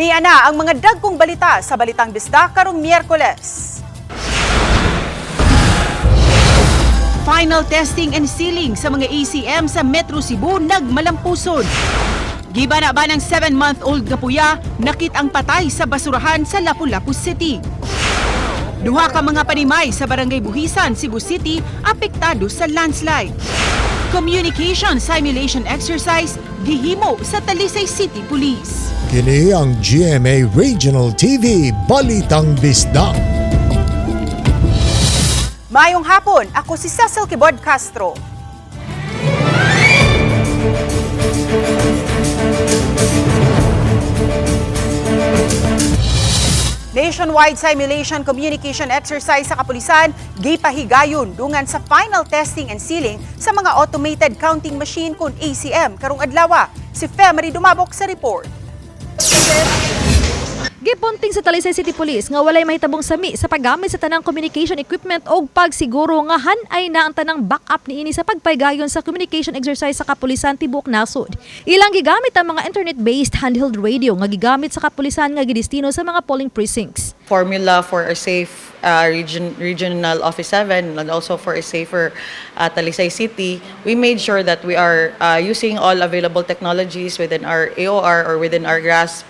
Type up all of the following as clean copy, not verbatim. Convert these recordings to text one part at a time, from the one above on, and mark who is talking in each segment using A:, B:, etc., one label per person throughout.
A: Ania na ang mga dagkong balita sa Balitang Bisdak karong Miyerkules. Final testing and sealing sa mga ACM sa Metro Cebu nagmalampuson. Giba na ba ng 7-month-old na puya nakit ang patay sa basurahan sa Lapu-Lapu City. Duha ka mga panimay sa Barangay Buhisan, Cebu City apektado sa landslide. Communication simulation exercise gihimo sa Talisay City Police.
B: Kini ang GMA Regional TV Balitang Bisdak.
A: Mayong hapon, ako si Cecil Kibod Castro. Nationwide simulation communication exercise sa kapulisan, gipahigayon dungan sa final testing and sealing sa mga automated counting machine kun ACM karong adlaw. Si Femary Dumabok sa report.
C: Gipunting sa Talisay City Police nga walay mahitabong sami sa paggamit sa tanang communication equipment o pagsiguro nga hanay na ang tanang backup niini sa pagpaygayon sa communication exercise sa kapulisan tibuok nasod. Ilang gigamit ang mga internet-based handheld radio nga gigamit sa kapulisan nga gidestino sa mga polling precincts.
D: Formula for a safe regional Office 7 and also for a safer Talisay City, we made sure that we are using all available technologies within our AOR or within our grasp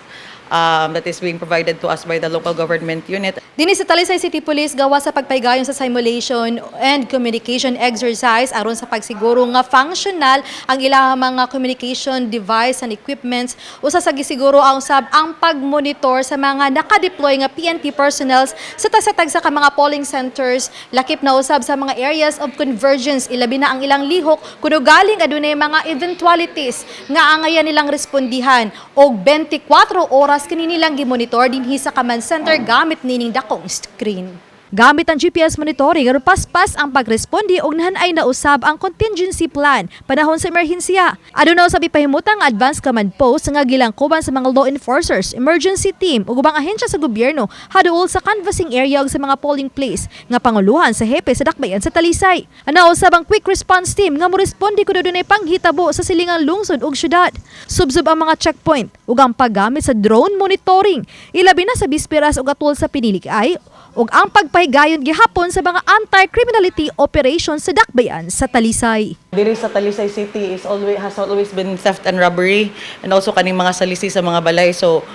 D: that is being provided to us by the local government unit.
C: Dinhi sa Talisay City Police gawa sa pagpaygayon sa simulation and communication exercise aron sa pagsiguro nga functional ang ilang mga communication device and equipments usa sa gisiguro ang usab ang pagmonitor sa mga nakadeploy nga PNP personnels sa tag sa mga polling centers, lakip na usab sa mga areas of convergence, ilabi na ang ilang lihok kuno galing adunay mga eventualities nga angayan nilang respondihan og 24 oras kini nilang gimonitor dinhi sa command center gamit nining dakong screen. Gamit ang GPS monitoring aron paspas ang pagresponde og nahanay na usab ang contingency plan panahon sa emerhensiya. Aduna usab ipahimutang advance command post nga gilangkuban sa mga law enforcers, emergency team ug ubang ahensya sa gobyerno haduol sa canvassing area ug sa mga polling place nga panguluhan sa hepe sa dakbayan sa Talisay. Ana usab ang quick response team nga moresponde kuno dunay panghitabo sa silingang lungsod ug syudad. Subsub ang mga checkpoint ug ang paggamit sa drone monitoring ilabi na sa bisperas ug atol sa pinilikay ug ang pagpahigayon gihapon sa mga anti-criminality operations sa dakbayan sa Talisay.
D: Diri sa Talisay City has always been theft and robbery and also kaning mga salisi sa mga balay. So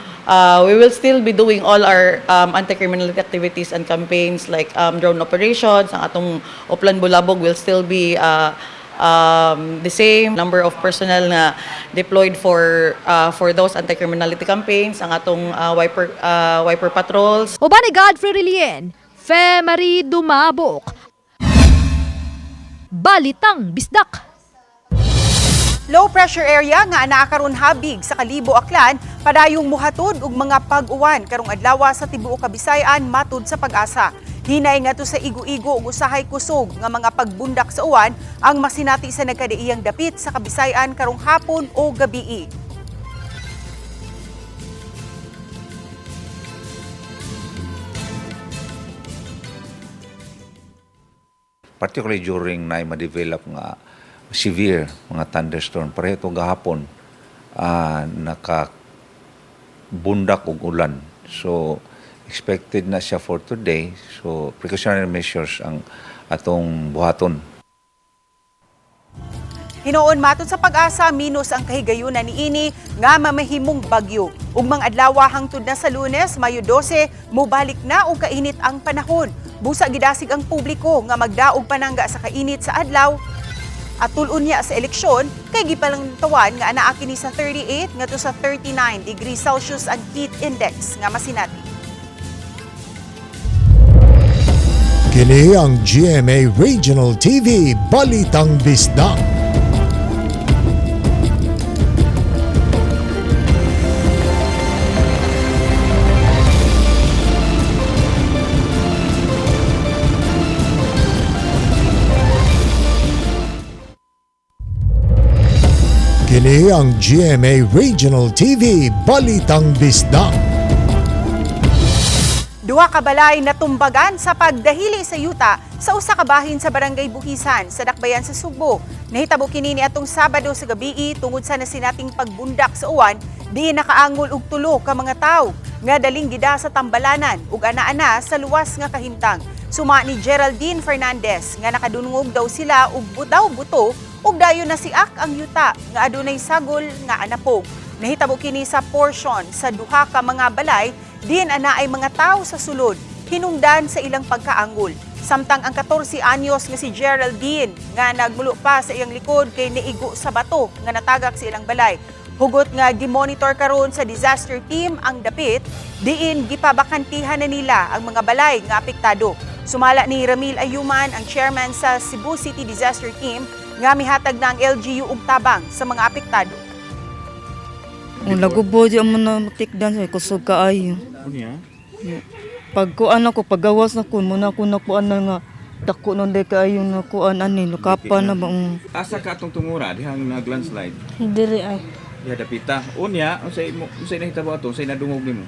D: we will still be doing all our anti-criminality activities and campaigns like drone operations. Ang atong Oplan Bulabog will still be the same number of personnel na deployed for those anti-criminality campaigns, ang atong wiper patrols.
C: Uban ni Godfrey Rilien, Femary Dumabok. Balitang Bisdak.
A: Low pressure area nga anaa karon habig sa Kalibo Aklan padayong muhatod og mga pag-uwan karong adlaw sa tibuok Kabisayan matud sa Pag-asa. Hinay nga to sa igo-igo ug usahay kusog nga mga pagbundak sa uwan ang masinati sa nagkadaiyang dapit sa Kabisayan karong hapon o gabii.
E: Particularly during na ma-develop nga severe mga thunderstorm. Pareho ito gahapon nakabundak og ulan. So, expected na siya for today. So, precautionary measures ang atong buhaton.
A: Hinoon matud sa Pag-asa minus ang kahigayunan niini nga mamahimong bagyo. Ug mga adlaw hangtod na sa Lunes, Mayo 12, mobalik na og kainit ang panahon. Busa gidasig ang publiko nga magdaog panangga sa kainit sa adlaw. At tulon niya sa eleksyon, kay gipalantawan nga anaa kini sa 38 ngadto sa 39 degrees Celsius ang heat index nga masinati.
B: Kini ang GMA Regional TV Balitang Bisdak. Kini ang GMA Regional TV Balitang Bisdak.
A: Duha ka balay natumbagan sa pagdahili sa yuta sa usa ka bahin sa Barangay Buhisan sa dakbayan sa Sugbo. Nahitabo kini ni atong Sabado sa gabii tungod sa nasinating pagbundak sa uwan Di nakaangol og tulo ka mga tawo nga daling gida sa tambalanan ug ana-ana sa luwas nga kahimtang. Suma ni Geraldine Fernandez nga nakadungog daw sila og buto ug dayon na siak ang yuta nga adunay sagol nga anapog. Nahitabo kini sa portion sa duha ka mga balay diin ana ay mga tawo sa sulod hinungdan sa ilang pagkaanggol. Samtang ang 14 anyos nga si Geraldine nga nagmulo pa sa iyang likod kay naigo sa bato nga natagak sa ilang balay. Hugot nga gi-monitor karon sa disaster team ang dapit, diin gipabakantihan na nila ang mga balay nga apektado. Sumala ni Ramil Ayuman, ang chairman sa Cebu City Disaster Team, nga mihatag na ang LGU og tabang sa mga apektado.
F: Lagubo di mo na matikdan sa kusog kaayo. Pag kuan ako paggawas na kun muna ko nakuan na nga dako nun day kaayo na kuan ani lukapan na bang
G: Asa ka atong tungura dihang nag-landslide?
F: diri ay.
G: Ya dapita. Unya, unsay nahitabo ato, unsay nadungog nimo?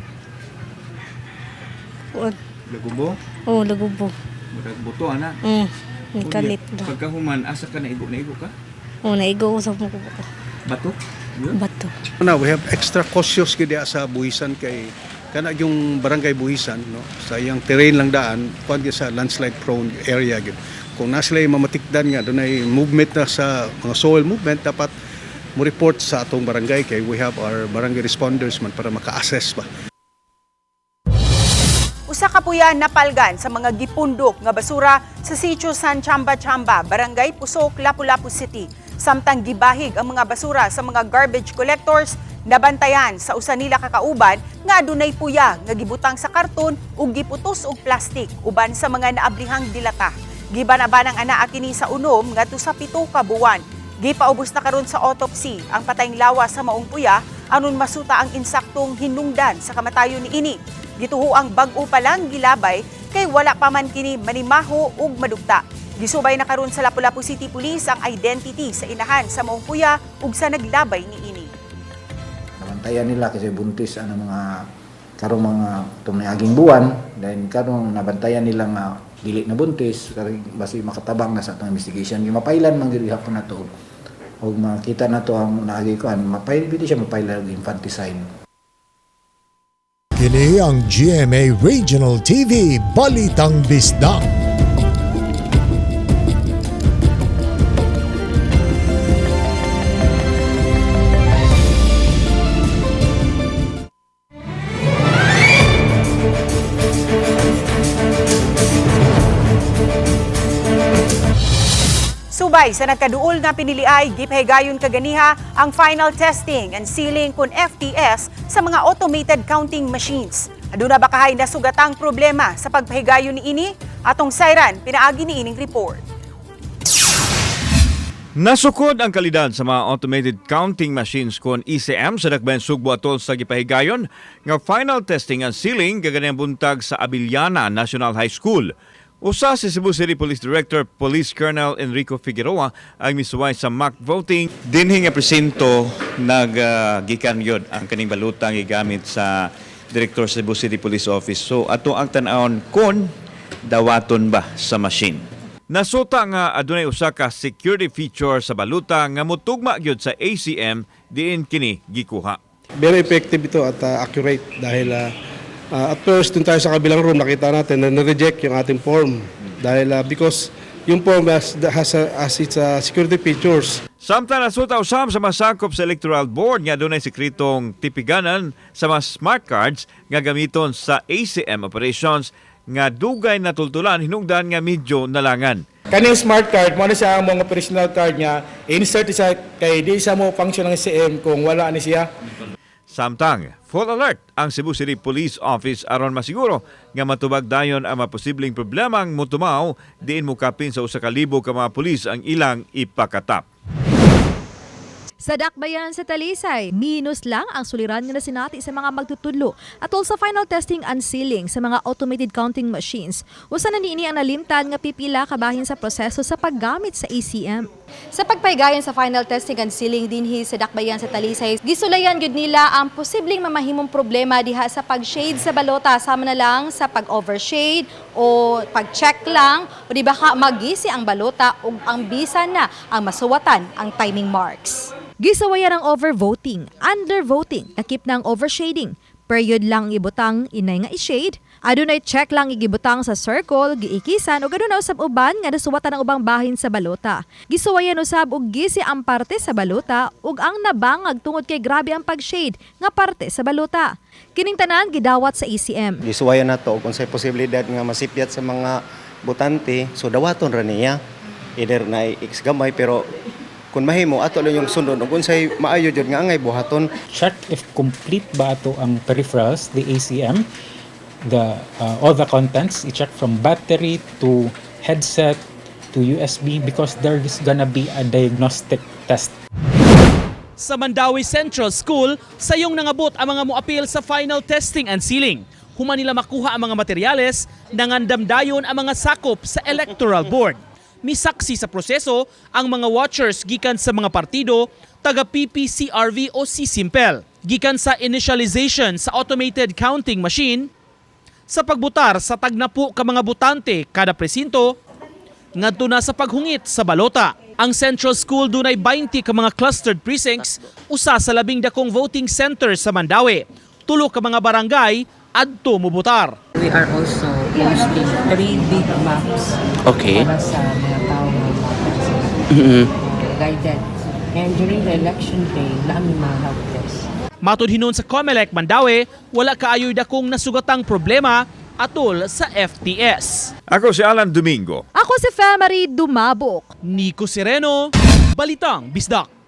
F: Kuan.
G: Lagubo,
F: Oh, lagubo.
G: murag buto ana.
F: May kalit daw.
G: Pagkahuman asa ka naigo ka?
F: Oh, naigo ko sa mga
G: Bato? Yun.
F: bato.
H: Now, we have extra cautious gid sa Buhisan kay kana yung barangay Buhisan no sa iyang terrain lang daan kuan gyud sa landslide prone area gid. Kung nasa sila mamatikdan nga dunay movement na sa mga soil movement dapat mo report sa atong barangay kay we have our barangay responders man para maka-assess ba.
A: Usa ka puya napalgan sa mga gipundok nga basura sa sitio San Chamba-Chamba, Barangay Pusok, Lapu-Lapu City. Samtang gibahig ang mga basura sa mga garbage collectors, nabantayan sa usa nila kakauban nga adunay puya nga gibutang sa karton ug giputos og plastik uban sa mga naablihang dilata. Gibanabanang anaa kini sa unom ngadto sa 7 ka buwan. Gipaubos na karon sa autopsy ang patayng lawas sa maong puya anon masuta ang insaktong hinungdan sa kamatayon niini. Gituho ang bag-o pa lang gilabay kay wala pa man kini manimaho ug madugta. Gisubay na karon sa Lapu-Lapu City Police ang identity sa inahan sa maong puya ug sa naglabay niini.
I: Nabantayan nila kasi buntis ang mga karong mga tumiaging buwan then karong nabantayan nila nga dili na buntis kay basi makatabang na sa atong investigation yung mapailan man gyud hapon nato ug makita nato ang naagi ko mapail pwede siya mapailan og infanticide.
B: Kini ang GMA Regional TV Balitang Bisdak.
A: Subay sa nagkaduol nga piniliay, gipahigayon kaganiha ang final testing and sealing kun FTS sa mga automated counting machines. Aduna ba kahay nasugatang problema sa pagpahigayon niini? Atong sayran pinaagi niining report.
G: Nasukod ang kalidad sa mga automated counting machines kon ECM sa Dakbayan Sugbo atol sa gipahigayon nga final testing and sealing kaganiyang buntag sa Abiliana National High School. Usa si Cebu City Police Director Police Colonel Enrico Figueroa ang misuway sa mock voting. Dinhi nga presinto naggikan yun ang kaning balutang gigamit sa Director Cebu City Police Office. So ato ang tan-awon kon dawaton ba sa machine. Nasuta nga adunay usa ka security feature sa baluta nga mutugma gyud sa ACM diin kini gikuha.
H: Very effective ito at accurate dahil at first dun tayo sa kabilang room nakita natin na na-reject yung ating form dahil because yung form has its security features.
G: Samtang nasuta usam sa masakop sa Electoral Board nga dunay sekretong tipiganan sa mga smart cards nga gamiton sa ACM operations nga dugay natultulan hinungdan nga medyo nalangan.
J: Kaning smart card mo na siya ang mga operational card niya, insert siya kay di sa mo function ng ACM kung wala ni siya.
G: Samtang full alert ang Cebu City Police Office aron masiguro nga matubag dayon ang mga posibleng problemang mutumaw diin mukapin sa usa ka libo ka mga pulis ang ilang ipakatap.
C: Sa Dakbayan sa Talisay, minus lang ang suliran nga nasinati sa mga magtutudlo atol sa final testing and sealing sa mga automated counting machines. Usa na niini ang nalimtan nga pipila kabahin sa proseso sa paggamit sa ACM. Sa pagpaygayon sa final testing and sealing dinhi sa Dakbayan sa Talisay, gisulayan gyud nila ang posibleng mamahimong problema diha sa pag-shade sa balota sama na lang sa pag-overshade o pag-check lang o di baka magisi ang balota ug ang bisan na ang masuwatan ang timing marks. Gisawayan ang overvoting, undervoting, nakip ng overshading. Period lang ibutang, inay nga i-shade. Adunay check lang igibutang sa circle, giikisan o adunay usab uban nga nasuwatan ang ubang bahin sa balota. Gisuwayan usab og gisi ang parte sa balota ug ang nabangag tungod kay grabe ang pag-shade nga parte sa balota. Kining tanan gidawat sa ECM.
K: Gisuwayan na to kung say posibilidad nga masipyat sa mga botante, so dawaton ra niya. Either na x gamay pero kung mahimo ato lang yung sundon ug unsay maayo jud nga angay buhaton.
L: Check if complete ba ato ang peripherals, the ACM, all the contents, i-check from battery to headset to USB because there's gonna be a diagnostic test.
M: Sa Mandawi Central School, sayong nangabot ang mga moapil sa final testing and sealing. Human nila makuha ang mga materyales, nangandamdayon ang mga sakop sa electoral board. Misaksi sa proseso ang mga watchers gikan sa mga partido, taga PPCRV o CSIMPEL, gikan sa initialization sa automated counting machine, sa pagbutar sa tagnapu ka mga botante kada presinto, ngadto na sa paghungit sa balota. Ang Central School dunay 20 ka mga clustered precincts, usa sa labing dakong voting center sa Mandawi. Tulo ka mga barangay adto mobutar.
N: We are also posting 3 big maps para sa mga tao na guided. And during the election day, namin mga helpless.
M: Matud hinon sa COMELEC Mandawi, wala kaayoy dakong nasugatang problema atol sa FTS.
G: Ako si Alan Domingo.
C: Ako si Femary Dumabok.
M: Nico Sereno, Balitang Bisdak.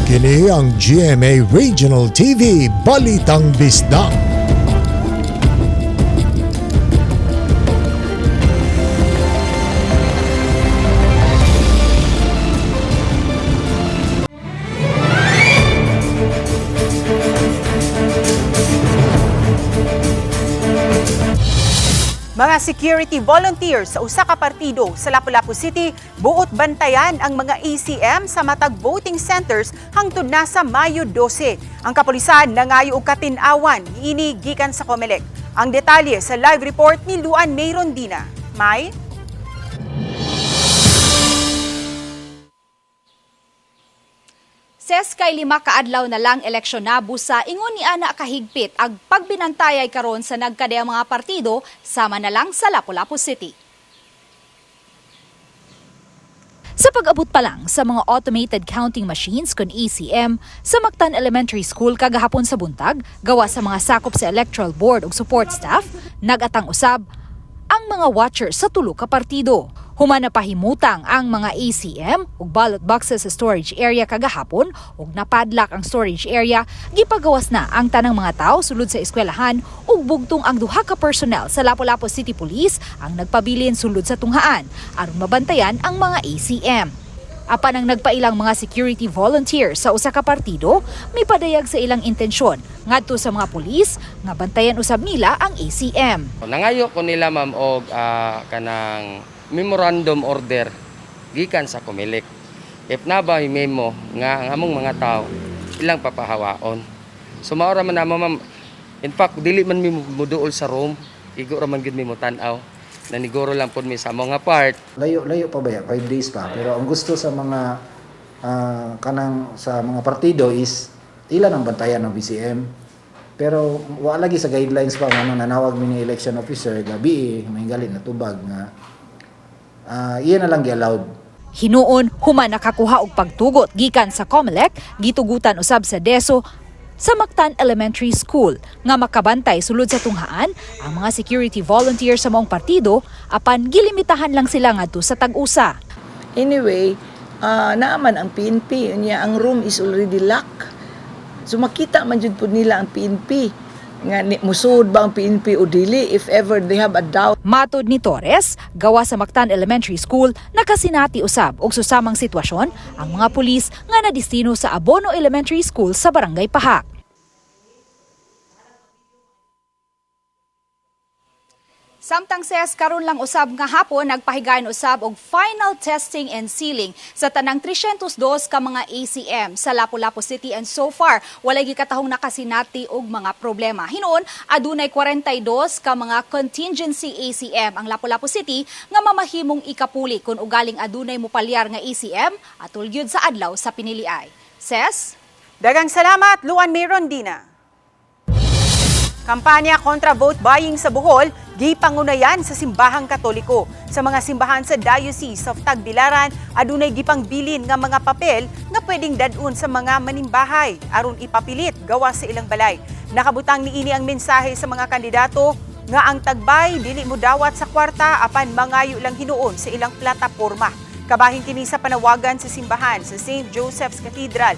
B: Kini ang GMA Regional TV Balitang Bisdak.
A: Mga security volunteers sa usa ka partido sa Lapu-Lapu City buot bantayan ang mga ECM sa matag voting centers hangtod na sa Mayo 12. Ang kapulisan nangayo og katin-awan niini gikan sa COMELEC. Ang detalye sa live report ni Luan May Rondina. May
O: Ses kay 5 kaadlaw na lang eleksyonabu sa ingon ni ana kahigpit ag pagbinantayay karon sa nagkadayang mga partido sama na lang sa Lapu-Lapu City. Sa pag-abot pa lang sa mga automated counting machines kon ECM sa Mactan Elementary School kagahapon sa buntag, gawa sa mga sakop sa electoral board ug support staff, nagatang usab ang mga watchers sa tulo ka partido. Human na pahimutang ang mga ACM ug ballot boxes sa storage area kagahapon ug napadlak ang storage area, gipagawas na ang tanang mga tao sulod sa eskwelahan ug bugtong ang duha ka personnel sa Lapu-Lapu City Police ang nagpabilin sulod sa tunghaan aron mabantayan ang mga ACM. Apan ang nagpailang mga security volunteers sa usa ka partido, may padayag sa ilang intensyon ngadto sa mga pulis nga bantayan usab nila ang ACM.
P: Nangayo ko nila ma'am og kanang memorandum order gikan sa COMELEC. If na ba memo nga ang among mga tao ilang papahawaon. So mao ra man namo ma'am. In fact dili man mi muduol sa room, igo ra man gid mi mo tan-aw. Naniguro lang po mi sa mga part.
I: Layo pa ba 5 days pa, pero ang gusto sa mga kanang sa mga partido is ilan ang bantayan ng BCM. Pero wala lagi sa guidelines pa nga nanawag mi ni election officer gabi mahingalit na tubag nga iyan na lang gi-allowed.
O: Hinuon human nakakuha og pagtugot gikan sa COMELEC, gitugutan usab sa DESO sa Mactan Elementary School nga makabantay sulod sa tunghaan ang mga security volunteers sa maong partido apan gilimitahan lang sila ngadto sa tag-usa.
Q: Anyway, naaman ang PNP, unya ang room is already locked. So makita man jud pud nila ang PNP nga musud ba ang PNP o dili if ever they have a doubt.
O: Matod ni Torres, gawa sa Mactan Elementary School, nakasinati usab og susamang sitwasyon ang mga pulis nga nadistino sa Abono Elementary School sa Barangay Pahak. Samtang ses karon lang usab nga hapon nagpahigayon usab og final testing and sealing sa tanang 302 ka mga ACM sa Lapu-Lapu City, and so far walay gikatahong nakasinati og mga problema. Hinuon adunay 42 ka mga contingency ACM ang Lapu-Lapu City nga mamahimong ikapuli kung ugaling adunay mopalyar nga ACM atul gyud sa adlaw sa piniliay. Ses,
A: Dagang salamat, Luan May Rondina. Kampanya kontra vote buying sa Bohol, gipangunayan sa simbahang Katoliko. Sa mga simbahan sa Diocese of Tagbilaran, adunay gipangbilin nga mga papel nga pwedeng dadun sa mga manimbahay aron ipapilit gawa sa ilang balay. Nakabutang niini ang mensahe sa mga kandidato nga ang tagbay dili mo dawat sa kwarta apan mangayo lang hinuon sa ilang plataporma. Kabahin kini sa panawagan sa simbahan sa St. Joseph's Cathedral.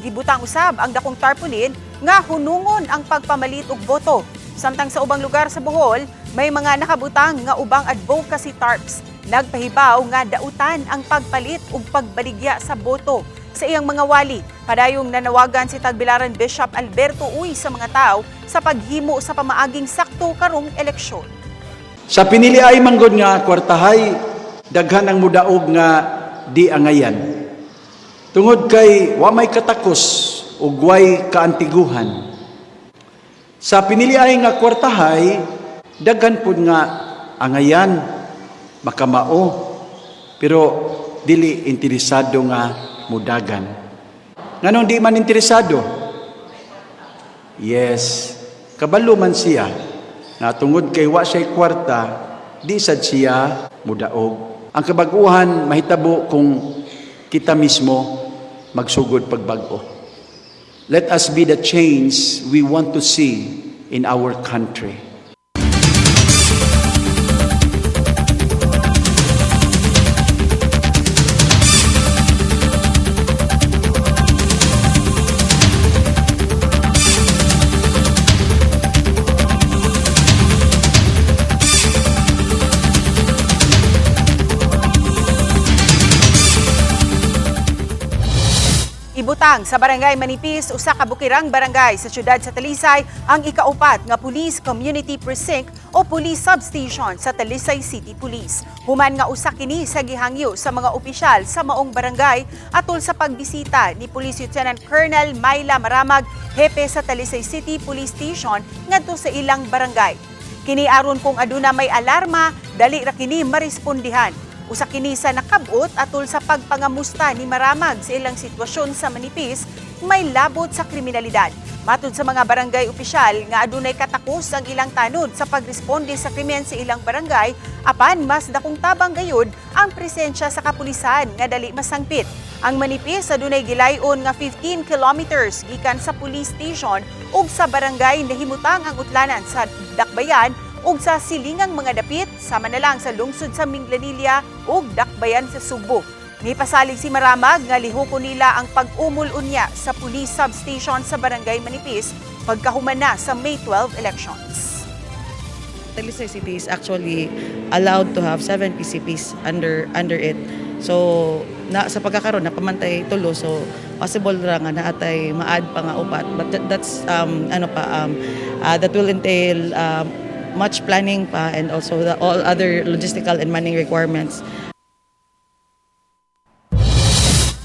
A: Gibutang usab ang dakong tarpaulin nga hunungon ang pagpamalit og boto. Samtang sa ubang lugar sa Bohol, may mga nakabutang nga ubang advocacy tarps. Nagpahibaw nga dautan ang pagpalit ug pagbaligya sa boto sa iyang mga wali. Padayong nanawagan si Tagbilaran Bishop Alberto Uy sa mga tao sa paghimo sa pamaaging sakto karong eleksyon.
R: Sa piniliay manggod nga kwartahay, daghan ang mudaog nga di angayan. Tungod kay wa may katakos ug way kaantiguhan. Sa piniliay nga kwartahay, daghan pud nga angayan, makamao, pero dili interesado nga mudagan. Nganong di man interesado? Yes, kabalo man siya na tungod kay wa siya'y kwarta, di sad siya mudaog. Ang kabaguhan mahitabo kung kita mismo magsugod pagbago. Let us be the change we want to see in our country.
A: Ibutang sa Barangay Manipis, usa ka bukirang barangay sa siyudad sa Talisay ang ikaupat nga Police Community Precinct o Police Substation sa Talisay City Police. Human nga usa kini sa gihangyo sa mga opisyal sa maong barangay atol sa pagbisita ni Police Lieutenant Colonel Myla Maramag, hepe sa Talisay City Police Station ngadto sa ilang barangay. Kini aron kung aduna may alarma, dali ra kini marespondihan. Usa kini sa nakabot atol sa pagpangamusta ni Maramag sa ilang sitwasyon sa Manipis, may labot sa kriminalidad. Matud sa mga barangay opisyal nga adunay katakos ang ilang tanod sa pagresponde sa krimen sa ilang barangay, apan mas dakong tabang gayud ang presensya sa kapulisan nga dali masangpit. Ang Manipis adunay gilayon nga 15 kilometers gikan sa police station ug sa barangay nahimutang ang utlanan sa Dakbayan ug sa silingang mga dapit sama na lang sa lungsod sa Minglanilla ug Dakbayan sa Subo. Nipasalig si Maramag nga lihoko nila ang pag-umol unya sa police substation sa Barangay Manipis pagkahuman na sa May 12 elections.
D: Talisay City is actually allowed to have 7 PCPs under it. So sa pagkakaroon napamantay tulo, so possible ra nga naatay ma-add pa nga upat, but that's that will entail much planning pa and also all other logistical and manning requirements.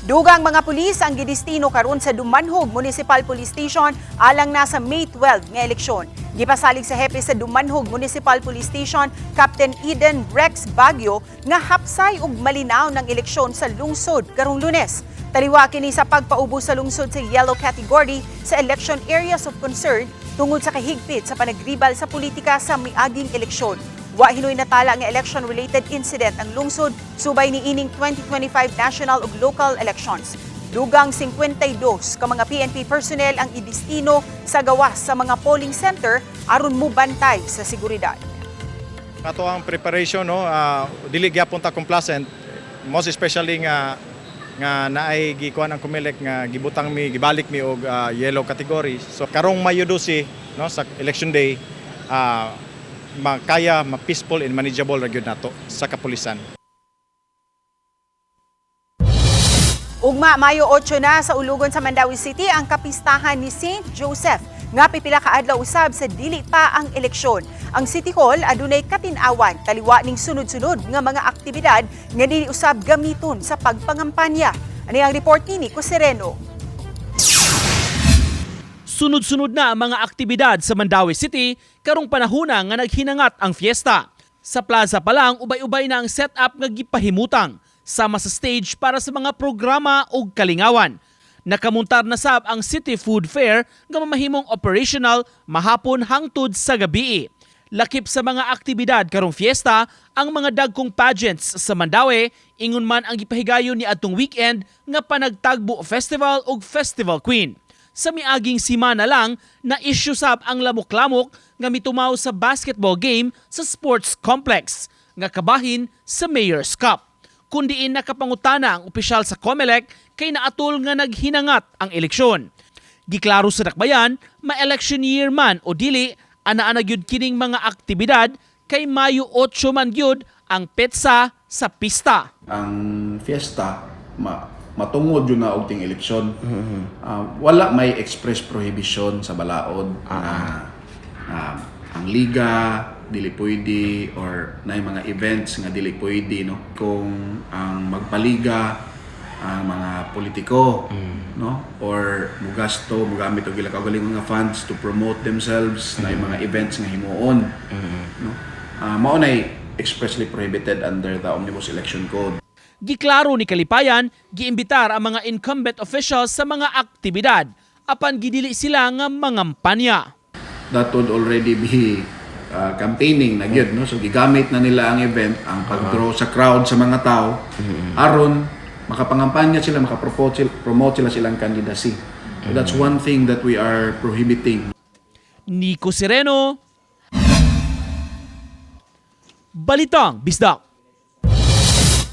A: Dugang mga pulis ang gidestino karon sa Dumanhog Municipal Police Station alang na sa May 12 nga eleksyon. Gipasalig sa hepe sa Dumanhog Municipal Police Station, Captain Eden Rex Baguio, nga hapsay ug malinaw ng eleksyon sa lungsod karong Lunes. Taliwa kini sa pagpaubo sa lungsod sa yellow category sa election areas of concern tungod sa kahigpit sa panagribal sa politika sa miaging eleksyon. Wa hinoy natala nga election-related incident ang lungsod subay ni ining 2025 national ug local elections. Dugang 52 ka mga PNP personnel ang idestino sa gawas sa mga polling center aron mubantay sa seguridad.
J: Ato ang preparation dili gyapon ta complacent, most especially nga naay gikuan ang Comelec nga gibutang mi gibalik mi og yellow category. So karong Mayo 12 sa election day makaya ma-peaceful and manageable ra gyud nato sa kapulisan.
A: Ugma Mayo 8 na sa ulugon sa Mandawi City ang kapistahan ni St. Joseph nga pipila ka adlaw usab sa dili pa ang eleksyon. Ang City Hall adunay katin-awan taliwa ning sunod-sunod nga mga aktibidad nga dili usab gamiton sa pagpangampanya. Ani ang report ni Nico Sereno.
M: Sunod-sunod na ang mga aktibidad sa Mandaue City karong panahona nga naghinangat ang fiesta. Sa plaza pa lang ubay-ubay na ang setup nga gipahimutang sama sa stage para sa mga programa ug kalingawan. Nakamuntar na sab ang City Food Fair nga mamahimong operational mahapon hangtod sa gabii. Lakip sa mga aktibidad karong fiesta ang mga dagkong pageants sa Mandaue, ingon man ang gipahigayon ni adtong weekend nga Panagtagbo Festival ug Festival Queen. Sa miaging simana lang na issue sab ang lamok-lamok nga mitumaw sa basketball game sa sports complex nga kabahin sa Mayor's Cup. Kundiin nakapangutana ang opisyal sa COMELEC kay naatol nga naghinangat ang eleksyon. Giklaro sa dakbayan, ma-election year man o dili, ana-ana gyud kining mga aktibidad kay Mayo 8 man gyud ang petsa sa pista.
S: Ang fiesta matungod yun na og ting eleksyon. Wala may express prohibition sa balaod na ang liga dili pwede or na mga events nga dili pwede, no, kung ang magpaliga ang mga politiko, no, or mugasto mugamit og ila kaugalingon nga funds to promote themselves na mga events nga himuon, no, mao nay expressly prohibited under the Omnibus Election Code.
M: Giklaro ni Kalipayan, giimbitar ang mga incumbent officials sa mga aktibidad apan gidili sila nga mangampanya.
S: That would already be campaigning na gyud, no, so gigamit na nila ang event, ang pag-draw sa crowd sa mga tao aron makapangampanya sila, makapromote sila silang candidacy. So that's one thing that we are prohibiting.
M: Nico Sereno, Balitang Bisdak.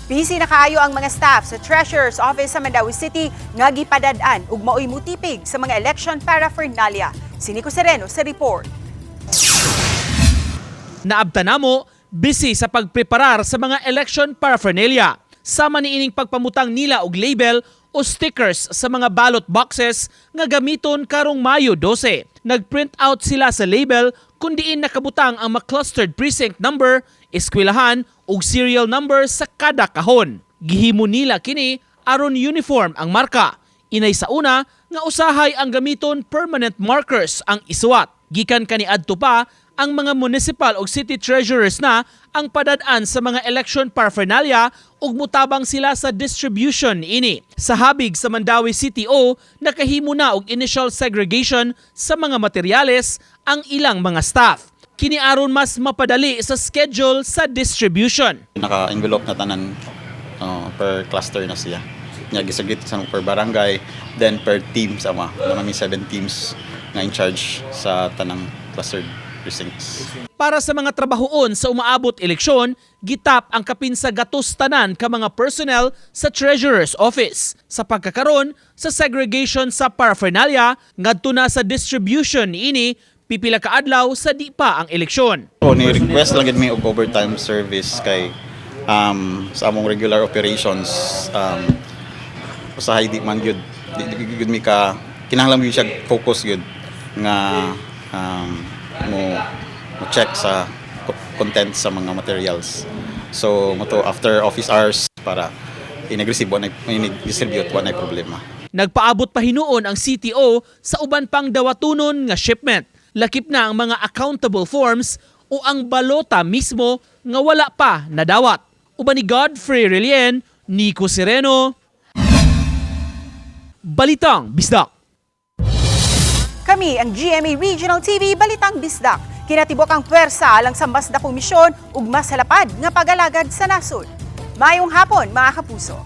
A: Busy na kaayo ang mga staff sa Treasurer's Office sa Mandaue City nga gipadad-an ug maoy mutipig sa mga election paraphernalia. Si Nico Sereno sa report.
M: Naabta namo, busy sa pagpreparar sa mga election paraphernalia. Sama niining pagpamutang nila og label o stickers sa mga ballot boxes nga gamiton karong Mayo 12. Nag-print out sila sa label kung diin nakabutang ang ma-clustered precinct number, eskwelahan ug serial number sa kada kahon. Gihimo nila kini aron uniform ang marka. Inay sa una nga usahay ang gamiton permanent markers ang isuwat. Gikan kaniadto pa ang mga municipal ug city treasurers na ang padad-an sa mga election paraphernalia ug mutabang sila sa distribution ini. Sa habig sa Mandaue City O, nakahimo na og initial segregation sa mga materyales ang ilang mga staff. Kini aron mas mapadali sa schedule sa distribution.
T: Naka-envelope na tanan per cluster na siya. Nya gisagit sa per barangay, then per team sama. Kami 7 teams nga in charge sa tanang clustered precincts.
M: Para sa mga trabahoon sa umaabot eleksyon, gitap ang kapin sa gatos tanan ka mga personnel sa Treasurer's Office. Sa pagkakaron sa segregation sa paraphernalia, ngadto na sa distribution ini, pipila ka adlaw sa di pa ang eleksyon.
T: Ni-request lang gid mi og overtime service kay sa among regular operations usahay di man gyud di mi ka kinahanglan gyud siya focus gyud nga mo check sa content sa mga materials. So moto after office hours para inag-receive na distribute wa nay problema.
M: Nagpaabot pa hinuon ang CTO sa uban pang dawatunon nga shipment. Lakip na ang mga accountable forms o ang balota mismo nga wala pa nadawat. Uban ni Godfrey Relien, Nico Sereno, Balitang Bisdak.
A: Kami ang GMA Regional TV Balitang Bisdak. Kinatibok ang pwersa alang sa mas dakong misyon ug mas halapad nga pag-alagad sa nasod. Mayong hapon mga kapuso.